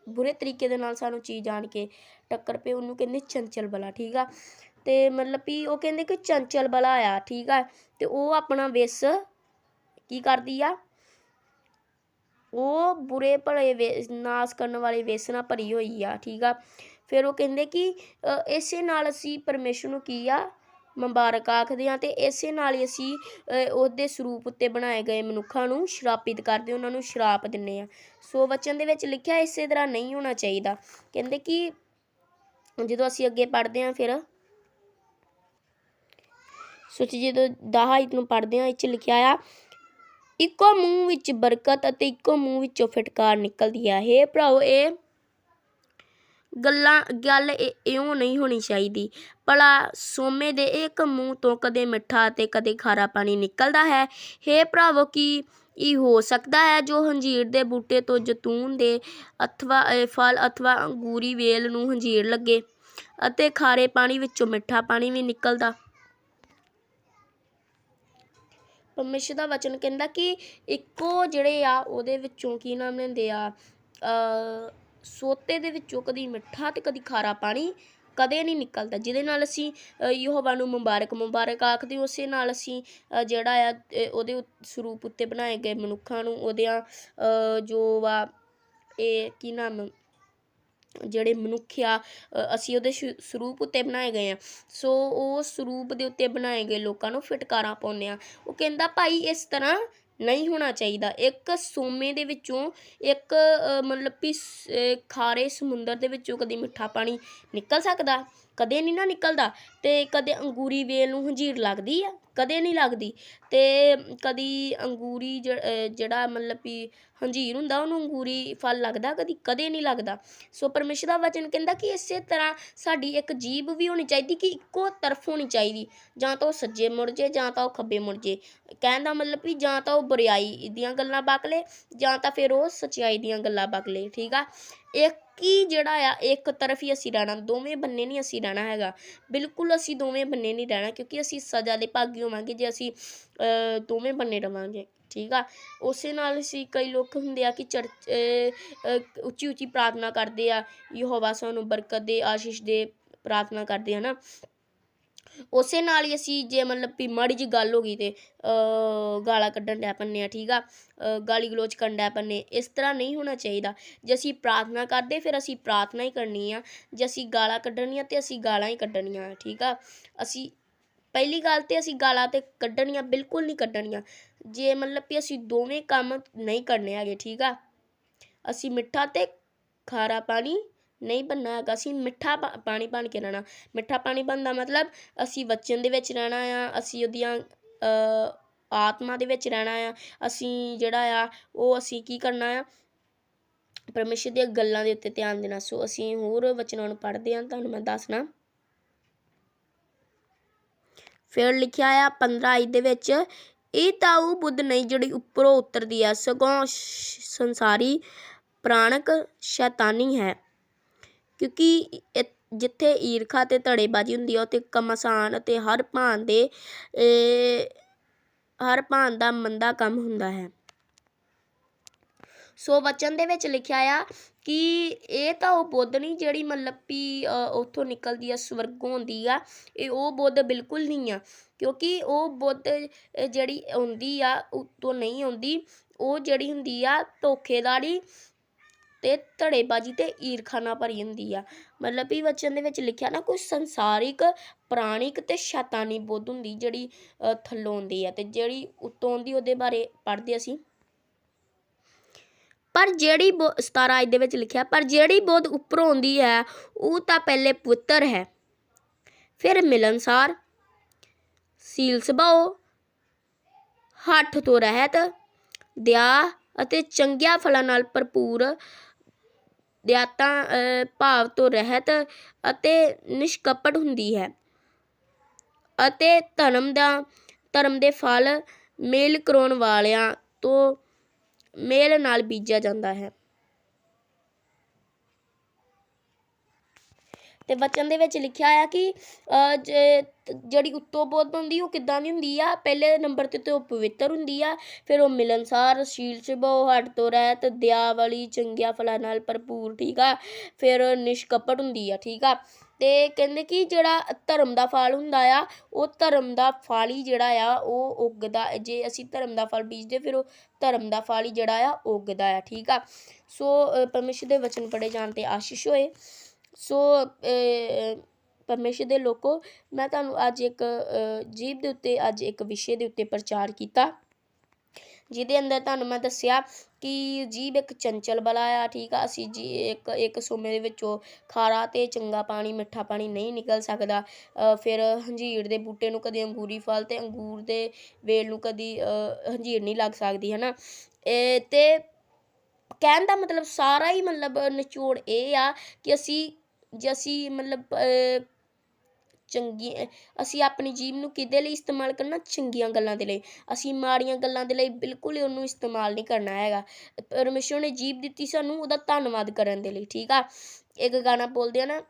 ਬੁਰੇ ਤਰੀਕੇ ਦੇ ਨਾਲ ਸਾਨੂੰ ਚੀਜ਼ ਆਣ ਕੇ ਟੱਕਰ ਪਏ, ਉਹਨੂੰ ਕਹਿੰਦੇ ਚੰਚਲ ਬਲਾ, ਠੀਕ ਆ। ਤੇ ਮਤਲਬ ਵੀ ਉਹ ਕਹਿੰਦੇ ਕਿ ਚੰਚਲ ਬਲਾ ਆ, ਠੀਕ ਆ। ਤੇ ਉਹ ਆਪਣਾ ਵਿਸ ਕੀ ਕਰਦੀ ਆ? ਉਹ ਬੁਰੇ ਭਲੇ ਨਾਸ ਕਰਨ ਵਾਲੇ ਵਿਸ ਨਾਲ ਭਰੀ ਹੋਈ ਆ, ਠੀਕ ਆ। ਫਿਰ ਉਹ ਕਹਿੰਦੇ ਕਿ ਇਸੇ ਨਾਲ ਅਸੀਂ ਪਰਮੇਸ਼ਰ ਨੂੰ ਕੀ ਆ? ਮੁਬਾਰਕ ਆਖਦੇ ਹਾਂ, ਤੇ ਇਸੇ ਨਾਲ ਹੀ ਅਸੀਂ ਉਹਦੇ ਸਰੂਪ ਉੱਤੇ ਬਣਾਏ ਗਏ ਮਨੁੱਖਾਂ ਨੂੰ ਸ਼ਰਾਪਿਤ ਕਰਦੇ, ਉਹਨਾਂ ਨੂੰ ਸ਼ਰਾਪ ਦਿੰਦੇ ਹਾਂ। ਸੋ ਵਚਨ ਦੇ ਵਿੱਚ ਲਿਖਿਆ ਇਸੇ ਤਰ੍ਹਾਂ ਨਹੀਂ ਹੋਣਾ ਚਾਹੀਦਾ। ਕਹਿੰਦੇ ਕਿ ਜਦੋਂ ਅਸੀਂ ਅੱਗੇ ਪੜ੍ਹਦੇ ਹਾਂ, ਫਿਰ ਜਦੋਂ 10 ਆਇਤ ਨੂੰ ਪੜ੍ਹਦੇ ਹਾਂ, ਇਹ 'ਚ ਲਿਖਿਆ ਆ, ਇੱਕੋ ਮੂੰਹ ਵਿੱਚ ਬਰਕਤ ਅਤੇ ਇੱਕੋ ਮੂੰਹ ਵਿੱਚੋਂ ਫਟਕਾਰ ਨਿਕਲਦੀ ਹੈ। ਹੇ ਭਰਾਓ, ਇਹ ਗੱਲ ਇਉਂ ਨਹੀਂ ਹੋਣੀ ਚਾਹੀਦੀ। ਭਲਾ ਸੋਮੇ ਦੇ ਇੱਕ ਮੂੰਹ ਤੋਂ ਕਦੇ ਮਿੱਠਾ ਅਤੇ ਕਦੇ ਖਾਰਾ ਪਾਣੀ ਨਿਕਲਦਾ ਹੈ? ਹੇ ਭਰਾਵੋ, ਕੀ ਇਹ ਹੋ ਸਕਦਾ ਹੈ ਜੋ ਹੰਜੀਰ ਦੇ ਬੂਟੇ ਤੋਂ ਜੈਤੂਨ ਦੇ ਫਲ ਅਥਵਾ ਅੰਗੂਰੀ ਵੇਲ ਨੂੰ ਹੰਜੀਰ ਲੱਗੇ ਅਤੇ ਖਾਰੇ ਪਾਣੀ ਵਿੱਚੋਂ ਮਿੱਠਾ ਪਾਣੀ ਵੀ ਨਿਕਲਦਾ? ਪਰਮੇਸ਼ਰ ਦਾ ਵਚਨ ਕਹਿੰਦਾ ਕਿ ਇੱਕੋ ਜਿਹੜੇ ਆ ਉਹਦੇ ਵਿੱਚੋਂ ਕੀ ਨਾਮ ਲੈਂਦੇ ਆ, ਸੋਤੇ ਦੇ ਵਿੱਚੋਂ ਕਦੀ ਮਿੱਠਾ ਤੇ ਕਦੀ ਖਾਰਾ ਪਾਣੀ ਕਦੇ ਨਹੀਂ ਨਿਕਲਦਾ। ਜਿਹਦੇ ਨਾਲ ਅਸੀਂ ਯਹੋਵਾ ਨੂੰ ਮੁਬਾਰਕ ਆਖਦੇ, ਉਸੇ ਨਾਲ ਅਸੀਂ ਜਿਹੜਾ ਆ ਉਹਦੇ ਸਰੂਪ ਉੱਤੇ ਬਣਾਏ ਗਏ ਮਨੁੱਖਾਂ ਨੂੰ ਉਹਦਿਆਂ ਜੋ ਵਾ ਇਹ ਕੀ ਨਾਮ ਜਿਹੜੇ ਮਨੁੱਖ ਆ ਅਸੀਂ ਉਹਦੇ ਸਰੂਪ ਉੱਤੇ ਬਣਾਏ ਗਏ ਆ। ਸੋ ਉਹ ਸਰੂਪ ਦੇ ਉੱਤੇ ਬਣਾਏ ਗਏ ਲੋਕਾਂ ਨੂੰ ਫਿਟਕਾਰਾਂ ਪਾਉਂਦੇ ਆ। ਉਹ ਕਹਿੰਦਾ ਭਾਈ ਇਸ ਤਰ੍ਹਾਂ ਨਹੀਂ ਹੋਣਾ ਚਾਹੀਦਾ। ਇੱਕ ਸੋਮੇ ਦੇ ਵਿੱਚੋਂ ਇੱਕ ਮਤਲਬ ਵੀ ਖਾਰੇ ਸਮੁੰਦਰ ਦੇ ਵਿੱਚੋਂ ਕਦੇ ਮਿੱਠਾ ਪਾਣੀ ਨਿਕਲ ਸਕਦਾ? ਕਦੇ ਨਹੀਂ ਨਾ ਨਿਕਲਦਾ। ਅਤੇ ਕਦੇ ਅੰਗੂਰੀ ਵੇਲ ਨੂੰ ਹੰਜੀਰ ਲੱਗਦੀ ਆ? ਕਦੇ ਨਹੀਂ ਲੱਗਦੀ। ਅਤੇ ਕਦੀ ਅੰਗੂਰੀ ਜਿਹੜਾ ਮਤਲਬ ਵੀ ਹੰਜੀਰ ਹੁੰਦਾ ਉਹਨੂੰ ਅੰਗੂਰੀ ਫਲ ਲੱਗਦਾ ਕਦੀ? ਕਦੇ ਨਹੀਂ ਲੱਗਦਾ। ਸੋ ਪਰਮੇਸ਼ਰ ਦਾ ਵਚਨ ਕਹਿੰਦਾ ਕਿ ਇਸੇ ਤਰ੍ਹਾਂ ਸਾਡੀ ਇੱਕ ਜੀਭ ਵੀ ਹੋਣੀ ਚਾਹੀਦੀ ਕਿ ਇੱਕੋ ਤਰਫ ਹੋਣੀ ਚਾਹੀਦੀ, ਜਾਂ ਤਾਂ ਉਹ ਸੱਜੇ ਮੁੜ ਜੇ ਜਾਂ ਤਾਂ ਉਹ ਖੱਬੇ ਮੁੜ ਜੇ। ਕਹਿਣ ਦਾ ਮਤਲਬ ਵੀ ਜਾਂ ਤਾਂ ਉਹ ਬੁਰਿਆਈ ਦੀਆਂ ਗੱਲਾਂ ਬਕ ਲਏ ਜਾਂ ਤਾਂ ਫਿਰ ਉਹ ਸੱਚਾਈ ਦੀਆਂ ਗੱਲਾਂ ਬਕ ਲਏ। ਠੀਕ ਆ, ਇੱਕ ਹੀ ਜਿਹੜਾ ਆ ਇੱਕ ਤਰਫ ਹੀ ਅਸੀਂ ਰਹਿਣਾ, ਦੋਵੇਂ ਬੰਨੇ ਨਹੀਂ ਅਸੀਂ ਰਹਿਣਾ ਹੈਗਾ। ਬਿਲਕੁਲ ਅਸੀਂ ਦੋਵੇਂ ਬੰਨੇ ਨਹੀਂ ਰਹਿਣਾ, ਕਿਉਂਕਿ ਅਸੀਂ ਸਜ਼ਾ ਦੇ ਭਾਗੀ ਹੋਵਾਂਗੇ ਜੇ ਅਸੀਂ ਦੋਵੇਂ ਬੰਨੇ ਰਵਾਂਗੇ। ਠੀਕ ਆ, ਉਸੇ ਨਾਲ ਅਸੀਂ ਕਈ ਲੋਕ ਹੁੰਦੇ ਆ ਕਿ ਉੱਚੀ ਉੱਚੀ ਪ੍ਰਾਰਥਨਾ ਕਰਦੇ ਆ, ਯਹੋਵਾ ਸਾਨੂੰ ਬਰਕਤ ਦੇ, ਆਸ਼ੀਸ਼ ਦੇ ਪ੍ਰਾਰਥਨਾ ਕਰਦੇ ਆ ਨਾ। ਉਸੇ ਨਾਲ ਹੀ ਅਸੀਂ ਜੇ ਮਤਲਬ ਵੀ ਮਾੜੀ ਜਿਹੀ ਗੱਲ ਹੋ ਗਈ ਤੇ ਗਾਲਾਂ ਕੱਢਣ ਡੈ ਪੈਂਦੇ ਆ। ਠੀਕ ਆ, ਗਾਲੀ ਗਲੋਚ ਕਰਨ ਡੈ ਪੈਂਦੇ। ਇਸ ਤਰ੍ਹਾਂ ਨਹੀਂ ਹੋਣਾ ਚਾਹੀਦਾ। ਜੇ ਅਸੀਂ ਪ੍ਰਾਰਥਨਾ ਕਰਦੇ ਫਿਰ ਅਸੀਂ ਪ੍ਰਾਰਥਨਾ ਹੀ ਕਰਨੀ ਆ, ਜੇ ਅਸੀਂ ਗਾਲਾਂ ਕੱਢਣੀਆਂ ਤੇ ਅਸੀਂ ਗਾਲਾਂ ਹੀ ਕੱਢਣੀਆਂ। ਠੀਕ ਆ, ਅਸੀਂ ਪਹਿਲੀ ਗੱਲ ਤਾਂ ਅਸੀਂ ਗਾਲਾਂ ਤਾਂ ਕੱਢਣੀਆਂ ਬਿਲਕੁਲ ਨਹੀਂ ਕੱਢਣੀਆਂ ਜੇ ਮਤਲਬ ਵੀ ਅਸੀਂ ਦੋਵੇਂ ਕੰਮ ਨਹੀਂ ਕਰਨੇ ਹੈਗੇ। ਠੀਕ ਆ, ਅਸੀਂ ਮਿੱਠਾ ਅਤੇ ਖਾਰਾ ਪਾਣੀ ਨਹੀਂ ਬਣਨਾ ਹੈਗਾ, ਅਸੀਂ ਮਿੱਠਾ ਪਾਣੀ ਬਣ ਕੇ ਰਹਿਣਾ। ਮਿੱਠਾ ਪਾਣੀ ਬਣਦਾ ਮਤਲਬ ਅਸੀਂ ਵਚਨ ਦੇ ਵਿੱਚ ਰਹਿਣਾ ਆ, ਅਸੀਂ ਉਹਦੀਆਂ ਆਤਮਾ ਦੇ ਵਿੱਚ ਰਹਿਣਾ ਆ। ਅਸੀਂ ਜਿਹੜਾ ਆ ਉਹ ਅਸੀਂ ਕੀ ਕਰਨਾ ਆ, ਪਰਮੇਸ਼ਰ ਦੀਆਂ ਗੱਲਾਂ ਦੇ ਉੱਤੇ ਧਿਆਨ ਦੇਣਾ। ਸੋ ਅਸੀਂ ਹੋਰ ਵਚਨਾਂ ਨੂੰ ਪੜ੍ਹਦੇ ਹਾਂ, ਤੁਹਾਨੂੰ ਮੈਂ ਦੱਸਣਾ। ਫਿਰ ਲਿਖਿਆ ਆ 15 ਦੇ ਵਿੱਚ, ਇਹ ਤਾਂ ਉਹ ਬੁੱਧ ਨਹੀਂ ਜਿਹੜੀ ਉੱਪਰੋਂ ਉਤਰਦੀ ਆ, ਸਗੋਂ ਸੰਸਾਰੀ ਪ੍ਰਾਣਕ ਸ਼ੈਤਾਨੀ ਹੈ। ਕਿਉਂਕਿ ਜਿੱਥੇ ਈਰਖਾ ਅਤੇ ਧੜੇਬਾਜ਼ੀ ਹੁੰਦੀ ਆ ਉੱਥੇ ਘਮਸਾਨ ਅਤੇ ਹਰ ਭਾਂਤ ਦਾ ਮੰਦਾ ਕੰਮ ਹੁੰਦਾ ਹੈ। ਸੋ ਵਚਨ ਦੇ ਵਿੱਚ ਲਿਖਿਆ ਆ ਕਿ ਇਹ ਤਾਂ ਉਹ ਬੁੱਧ ਨਹੀਂ ਜਿਹੜੀ ਮਤਲਬ ਵੀ ਉੱਥੋਂ ਨਿਕਲਦੀ ਆ, ਸਵਰਗੋਂ ਹੁੰਦੀ ਆ। ਇਹ ਉਹ ਬੁੱਧ ਬਿਲਕੁਲ ਨਹੀਂ ਆ, ਕਿਉਂਕਿ ਉਹ ਬੁੱਧ ਜਿਹੜੀ ਆਉਂਦੀ ਆ ਉੱਤੋਂ ਨਹੀਂ ਆਉਂਦੀ। ਉਹ ਜਿਹੜੀ ਹੁੰਦੀ ਆ ਧੋਖੇਦਾਰੀ ਅਤੇ ਧੜੇਬਾਜ਼ੀ ਅਤੇ ਈਰਖਾ ਨਾਲ ਭਰੀ ਹੁੰਦੀ ਆ। ਮਤਲਬ ਵੀ ਵਚਨ ਦੇ ਵਿੱਚ ਲਿਖਿਆ ਨਾ, ਕੋਈ ਸੰਸਾਰਿਕ ਪ੍ਰਾਣਿਕ ਅਤੇ ਸ਼ੈਤਾਨੀ ਬੁੱਧ ਹੁੰਦੀ ਜਿਹੜੀ ਥੱਲੋਂ ਆਉਂਦੀ ਆ, ਅਤੇ ਜਿਹੜੀ ਉੱਤੋਂ ਆਉਂਦੀ ਉਹਦੇ ਬਾਰੇ ਪੜ੍ਹਦੇ ਅਸੀਂ। ਪਰ ਜਿਹੜੀ 17 ਦੇ ਵਿੱਚ ਲਿਖਿਆ, ਪਰ ਜਿਹੜੀ ਬੁੱਧ ਉੱਪਰੋਂ ਆਉਂਦੀ ਹੈ ਉਹ ਤਾਂ ਪਹਿਲੇ ਪਵਿੱਤਰ ਹੈ, ਫਿਰ ਮਿਲਣਸਾਰ, ਸੀਲ ਸੁਭਾਅ, ਹੱਠ ਤੋਂ ਰਹਿਤ, ਦਇਆ ਅਤੇ ਚੰਗੀਆਂ ਫਲਾਂ ਨਾਲ ਭਰਪੂਰ, ਦਇਆਤਾ ਭਾਵ ਤੋਂ ਰਹਿਤ ਅਤੇ ਨਿਸ਼ਕਪਟ ਹੁੰਦੀ ਹੈ, ਅਤੇ ਧਰਮ ਦੇ ਫਲ ਮੇਲ ਕਰਾਉਣ ਵਾਲਿਆਂ ਤੋਂ ਮੇਲ ਨਾਲ ਬੀਜਿਆ ਜਾਂਦਾ ਹੈ। ਅਤੇ ਵਚਨ ਦੇ ਵਿੱਚ ਲਿਖਿਆ ਆ ਕਿ ਜਿਹੜੀ ਉੱਤੋਂ ਬੁੱਧ ਹੁੰਦੀ ਉਹ ਕਿੱਦਾਂ ਦੀ ਹੁੰਦੀ ਆ, ਪਹਿਲੇ ਨੰਬਰ 'ਤੇ ਉਹ ਪਵਿੱਤਰ ਹੁੰਦੀ ਆ, ਫਿਰ ਉਹ ਮਿਲਣਸਾਰ, ਸੀਲ ਸੁਭਾਅ, ਹੱਠ ਤੋਂ ਰਹਿਤ, ਦਇਆ ਵਾਲੀ, ਚੰਗੀਆਂ ਫਲਾਂ ਨਾਲ ਭਰਪੂਰ। ਠੀਕ ਆ, ਫਿਰ ਨਿਸ਼ਕਪਟ ਹੁੰਦੀ ਆ। ਠੀਕ ਆ, ਅਤੇ ਕਹਿੰਦੇ ਕਿ ਜਿਹੜਾ ਧਰਮ ਦਾ ਫਲ ਹੁੰਦਾ ਆ ਉਹ ਧਰਮ ਦਾ ਫਲ ਹੀ ਜਿਹੜਾ ਆ ਉਹ ਉੱਗਦਾ। ਜੇ ਅਸੀਂ ਧਰਮ ਦਾ ਫਲ ਬੀਜਦੇ ਫਿਰ ਉਹ ਧਰਮ ਦਾ ਫਲ ਹੀ ਜਿਹੜਾ ਆ ਉੱਗਦਾ ਆ। ਠੀਕ ਆ, ਸੋ ਪਰਮੇਸ਼ਰ ਦੇ ਵਚਨ ਪੜ੍ਹੇ ਜਾਣ 'ਤੇ ਆਸ਼ੀਸ਼ ਹੋਏ। ਸੋ ਪਰਮੇਸ਼ਰ ਦੇ ਲੋਕੋ, ਮੈਂ ਤੁਹਾਨੂੰ ਅੱਜ ਇੱਕ ਜੀਭ ਦੇ ਉੱਤੇ ਅੱਜ ਇੱਕ ਵਿਸ਼ੇ ਦੇ ਉੱਤੇ ਪ੍ਰਚਾਰ ਕੀਤਾ, ਜਿਹਦੇ ਅੰਦਰ ਤੁਹਾਨੂੰ ਮੈਂ ਦੱਸਿਆ ਕਿ ਜੀਭ ਇੱਕ ਚੰਚਲ ਬਲਾ ਆ। ਠੀਕ ਆ, ਅਸੀਂ ਇੱਕ ਸੋਮੇ ਦੇ ਵਿੱਚੋਂ ਖਾਰਾ ਅਤੇ ਚੰਗਾ ਪਾਣੀ, ਮਿੱਠਾ ਪਾਣੀ ਨਹੀਂ ਨਿਕਲ ਸਕਦਾ। ਫਿਰ ਹੰਜੀਰ ਦੇ ਬੂਟੇ ਨੂੰ ਕਦੇ ਅੰਗੂਰੀ ਫਲ ਅਤੇ ਅੰਗੂਰ ਦੇ ਵੇਲ ਨੂੰ ਕਦੀ ਹੰਜੀਰ ਨਹੀਂ ਲੱਗ ਸਕਦੀ, ਹੈ ਨਾ। ਅਤੇ ਕਹਿਣ ਦਾ ਮਤਲਬ ਸਾਰਾ ਹੀ ਮਤਲਬ ਨਿਚੋੜ ਇਹ ਆ ਕਿ ਜੇ ਅਸੀਂ ਮਤਲਬ ਅਸੀਂ ਆਪਣੀ ਜੀਭ ਨੂੰ ਕਿਹਦੇ ਲਈ ਇਸਤੇਮਾਲ ਕਰਨਾ? ਚੰਗੀਆਂ ਗੱਲਾਂ ਦੇ ਲਈ। ਅਸੀਂ ਮਾੜੀਆਂ ਗੱਲਾਂ ਦੇ ਲਈ ਬਿਲਕੁਲ ਹੀ ਉਹਨੂੰ ਇਸਤੇਮਾਲ ਨਹੀਂ ਕਰਨਾ ਹੈਗਾ। ਪਰਮੇਸ਼ਰ ਨੇ ਜੀਭ ਦਿੱਤੀ ਸਾਨੂੰ ਉਹਦਾ ਧੰਨਵਾਦ ਕਰਨ ਦੇ ਲਈ। ਠੀਕ ਆ, ਇੱਕ ਗਾਣਾ ਬੋਲਦੇ ਆ ਨਾ,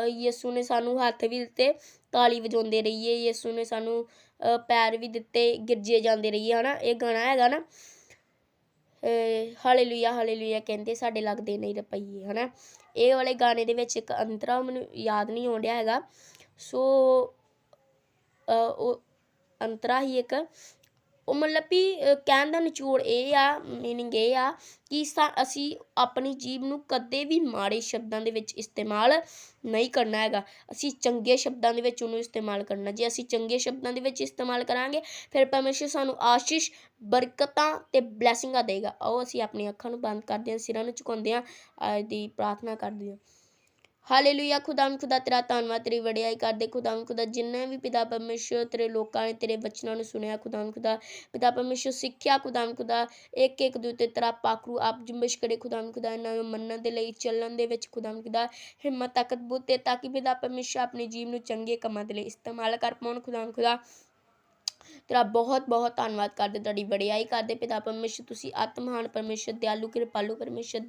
ਯਿਸੂ ਨੇ ਸਾਨੂੰ ਹੱਥ ਵੀ ਦਿੱਤੇ, ਤਾਲੀ ਵਜਾਉਂਦੇ ਰਹੀਏ, ਯਿਸੂ ਨੇ ਸਾਨੂੰ ਪੈਰ ਵੀ ਦਿੱਤੇ, ਗਿਰਜੇ ਜਾਂਦੇ ਰਹੀਏ, ਹੈ ਨਾ। ਇਹ ਗਾਣਾ ਹੈਗਾ ਨਾ, ਹਾਲੇਲੂਇਆ ਕਹਿੰਦੇ ਸਾਡੇ ਲੱਗਦੇ ਨਹੀਂ ਰੁਪਈਏ, ਹੈ ਨਾ। ਇਹ ਵਾਲੇ ਗਾਣੇ ਦੇ ਵਿੱਚ ਇੱਕ ਅੰਤਰਾ ਮੈਨੂੰ ਯਾਦ ਨਹੀਂ ਆਉਣ ਡਿਆ ਹੈਗਾ। ਸੋ ਉਹ ਅੰਤਰਾ ਹੀ ਇੱਕ, ਉਹ ਮਤਲਬ ਵੀ ਕਹਿਣ ਦਾ ਨਿਚੋੜ ਇਹ ਆ, ਮੀਨਿੰਗ ਇਹ ਆ ਕਿ ਅਸੀਂ ਆਪਣੀ ਜੀਭ ਨੂੰ ਕਦੇ ਵੀ ਮਾੜੇ ਸ਼ਬਦਾਂ ਦੇ ਵਿੱਚ ਇਸਤੇਮਾਲ ਨਹੀਂ ਕਰਨਾ ਹੈਗਾ। ਅਸੀਂ ਚੰਗੇ ਸ਼ਬਦਾਂ ਦੇ ਵਿੱਚ ਉਹਨੂੰ ਇਸਤੇਮਾਲ ਕਰਨਾ। ਜੇ ਅਸੀਂ ਚੰਗੇ ਸ਼ਬਦਾਂ ਦੇ ਵਿੱਚ ਇਸਤੇਮਾਲ ਕਰਾਂਗੇ ਫਿਰ ਪਰਮੇਸ਼ਰ ਸਾਨੂੰ ਆਸ਼ੀਸ਼, ਬਰਕਤਾਂ ਅਤੇ ਬਲੈਸਿੰਗਾਂ ਦੇਗਾ। ਆਓ ਅਸੀਂ ਆਪਣੀਆਂ ਅੱਖਾਂ ਨੂੰ ਬੰਦ ਕਰਦੇ ਹਾਂ, ਸਿਰਾਂ ਨੂੰ ਝੁਕਾਉਂਦੇ ਹਾਂ, ਅੱਜ ਦੀ ਪ੍ਰਾਰਥਨਾ ਕਰਦੇ ਹਾਂ। ਹਾਲੇਲੂਇਆ ਖੁਦਾ ਤੇਰਾ ਧੰਨਵਾਦ, ਤੇਰੀ ਵਡਿਆਈ ਕਰਦੇ ਖੁਦਾ ਜਿੰਨੇ ਵੀ ਪਿਤਾ ਪਰਮੇਸ਼ਰ ਤੇਰੇ ਲੋਕਾਂ ਨੇ ਤੇਰੇ ਵਚਨਾਂ ਨੂੰ ਸੁਣਿਆ ਖੁਦਾ ਪਿਤਾ ਪਰਮੇਸ਼ਰ ਸਿੱਖਿਆ ਖੁਦਾ ਇੱਕ ਦੇ ਉੱਤੇ ਤੇਰਾ ਪਾਖਰੂ ਆਪ ਜੁੰਬਿਸ਼ ਕਰੇ ਖੁਦਾ ਇਹਨਾਂ ਨੂੰ ਮੰਨਣ ਦੇ ਲਈ, ਚੱਲਣ ਦੇ ਵਿੱਚ ਖੁਦਾ ਹਿੰਮਤ ਤਾਕਤ ਬੁੱਧ ਤੇ, ਤਾਂ ਕਿ ਪਿਤਾ ਪਰਮੇਸ਼ਰ ਆਪਣੀ ਜੀਵ ਨੂੰ ਚੰਗੇ ਕੰਮਾਂ ਦੇ ਲਈ ਇਸਤੇਮਾਲ ਕਰ ਪਾਉਣ ਖੁਦਾ ਤੇਰਾ ਬਹੁਤ ਬਹੁਤ ਧੰਨਵਾਦ ਕਰਦੇ, ਤੁਹਾਡੀ ਵਡਿਆਈ ਕਰਦੇ ਪਿਤਾ ਪਰਮੇਸ਼ਰ। ਤੁਸੀਂ ਆਤਮਹਾਨ ਪਰਮੇਸ਼ਰ, ਦਿਆਲੂ ਕਿਰਪਾਲੂ ਪਰਮੇਸ਼ਰ,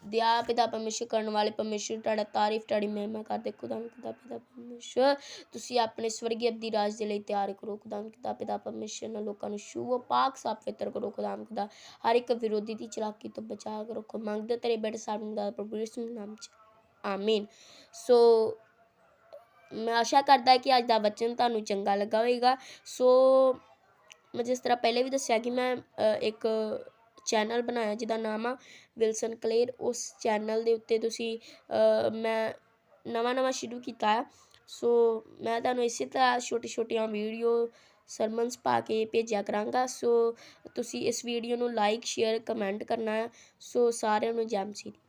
ਦਿਆ ਪਿਤਾ ਪਰਮੇਸ਼ਰ ਕਰਨ ਵਾਲੇ ਪਰਮੇਸ਼ਰ, ਤੁਹਾਡਾ ਤਾਰੀਫ, ਤੁਹਾਡੀ ਮਹਿਮਾ ਕਰਦੇ ਖੁਦਾ ਪਿਤਾ ਪਰਮੇਸ਼ਰ। ਤੁਸੀਂ ਆਪਣੇ ਸਵਰਗੀ ਅਬਦੀ ਰਾਜ ਦੇ ਲਈ ਤਿਆਰ ਕਰੋ ਖੁਦਾ ਪਿਤਾ ਪਰਮੇਸ਼ਰ। ਨਾਲ ਲੋਕਾਂ ਨੂੰ ਸ਼ੁਭ ਪਾਕ ਸਾਫ ਪਵਿੱਤਰ ਕਰੋ ਖੁਦਾ ਹਰ ਇੱਕ ਵਿਰੋਧੀ ਦੀ ਚਲਾਕੀ ਤੋਂ ਬਚਾ ਕੇ ਰੱਖੋ। ਮੰਗਦੇ ਤੇਰੇ ਬੇਟੇ ਸਾਹਿਬ ਦਾ ਪ੍ਰਭੂ ਯਿਸੂ ਦੇ ਨਾਮ 'ਚ, ਆਮੀਨ। ਸੋ ਮੈਂ ਆਸ਼ਾ ਕਰਦਾ ਕਿ ਅੱਜ ਦਾ ਵਚਨ ਤੁਹਾਨੂੰ ਚੰਗਾ ਲੱਗਾ ਹੋਵੇਗਾ। ਸੋ ਮੈਂ ਜਿਸ ਤਰ੍ਹਾਂ ਪਹਿਲੇ ਵੀ ਦੱਸਿਆ ਕਿ ਮੈਂ ਇੱਕ ਚੈਨਲ ਬਣਾਇਆ ਜਿਹਦਾ ਨਾਮ ਆ ਵਿਲਸਨ ਕਲੇਰ। ਉਸ ਚੈਨਲ ਦੇ ਉੱਤੇ ਤੁਸੀਂ ਮੈਂ ਨਵਾਂ ਸ਼ੁਰੂ ਕੀਤਾ ਆ। ਸੋ ਮੈਂ ਤੁਹਾਨੂੰ ਇਸੇ ਤਰ੍ਹਾਂ ਛੋਟੀਆਂ ਵੀਡੀਓ ਸਰਮਨਸ ਪਾ ਕੇ ਭੇਜਿਆ ਕਰਾਂਗਾ। ਸੋ ਤੁਸੀਂ ਇਸ ਵੀਡੀਓ ਨੂੰ ਲਾਈਕ, ਸ਼ੇਅਰ, ਕਮੈਂਟ ਕਰਨਾ ਹੈ। ਸੋ ਸਾਰਿਆਂ ਨੂੰ ਜੈ ਮਸੀਹ ਦੀ।